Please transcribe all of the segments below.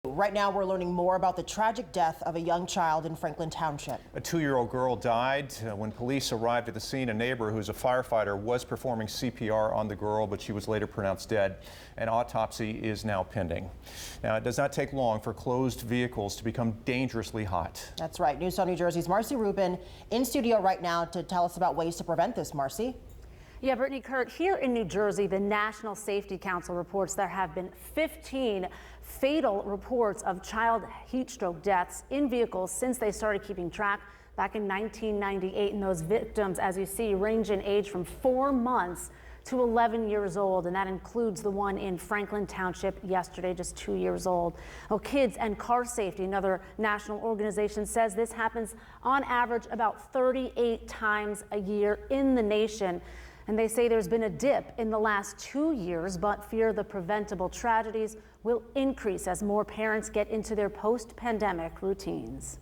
Right now, we're learning more about the tragic death of a young child in Franklin Township. A 2-year-old girl died when police arrived at the scene. A neighbor who's a firefighter was performing CPR on the girl, but she was later pronounced dead. An autopsy is now pending. Now, it does not take long for closed vehicles to become dangerously hot. That's right. News on New Jersey's Marcy Rubin in studio right now to tell us about ways to prevent this. Marcy? Yeah, Brittany, Kurt, here in New Jersey, the National Safety Council reports there have been 15 fatal reports of child heat stroke deaths in vehicles since they started keeping track back in 1998. And those victims, as you see, range in age from 4 months to 11 years old, and that includes the one in Franklin Township yesterday, just 2 years old. Well, Kids and Car Safety, another national organization, says this happens on average about 38 times a year in the nation. And they say there's been a dip in the last 2 years, but fear the preventable tragedies will increase as more parents get into their post-pandemic routines.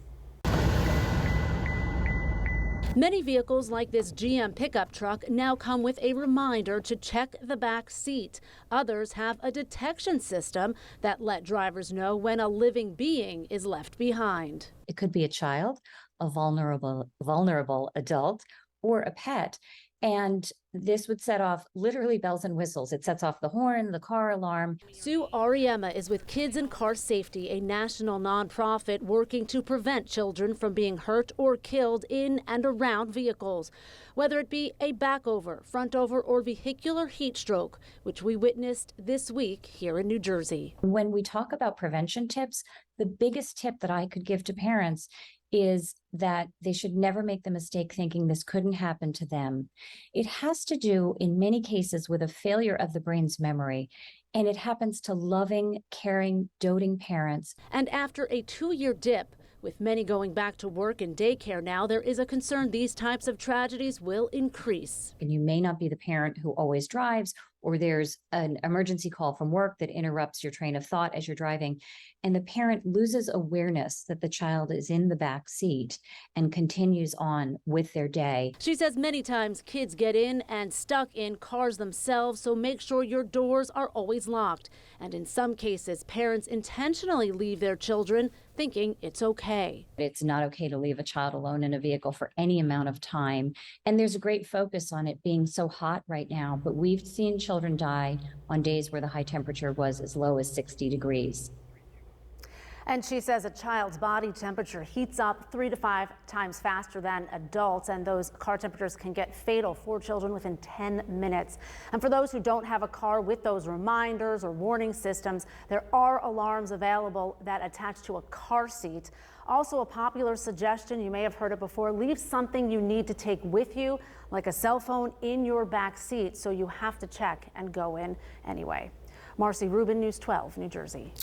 Many vehicles like this GM pickup truck now come with a reminder to check the back seat. Others have a detection system that let drivers know when a living being is left behind. It could be a child, a vulnerable adult, or a pet. And this would set off literally bells and whistles. It sets off the horn, the car alarm. Sue Ariema is with Kids and Car Safety, a national nonprofit working to prevent children from being hurt or killed in and around vehicles, whether it be a backover, front over, or vehicular heat stroke, which we witnessed this week here in New Jersey. When we talk about prevention tips, the biggest tip that I could give to parents is that they should never make the mistake thinking this couldn't happen to them. It has to do, in many cases, with a failure of the brain's memory, and it happens to loving, caring, doting parents. And after a 2-year dip, with many going back to work and daycare now, there is a concern these types of tragedies will increase. And you may not be the parent who always drives, or there's an emergency call from work that interrupts your train of thought as you're driving, and the parent loses awareness that the child is in the back seat and continues on with their day. She says many times kids get in and stuck in cars themselves, so make sure your doors are always locked. And in some cases, parents intentionally leave their children thinking it's okay. It's not okay to leave a child alone in a vehicle for any amount of time. And there's a great focus on it being so hot right now, but we've seen children die on days where the high temperature was as low as 60 degrees. And she says a child's body temperature heats up 3 to 5 times faster than adults, and those car temperatures can get fatal for children within 10 minutes. And for those who don't have a car with those reminders or warning systems, there are alarms available that attach to a car seat. Also, a popular suggestion, you may have heard it before, leave something you need to take with you, like a cell phone, in your back seat, so you have to check and go in anyway. Marcy Rubin, News 12, New Jersey.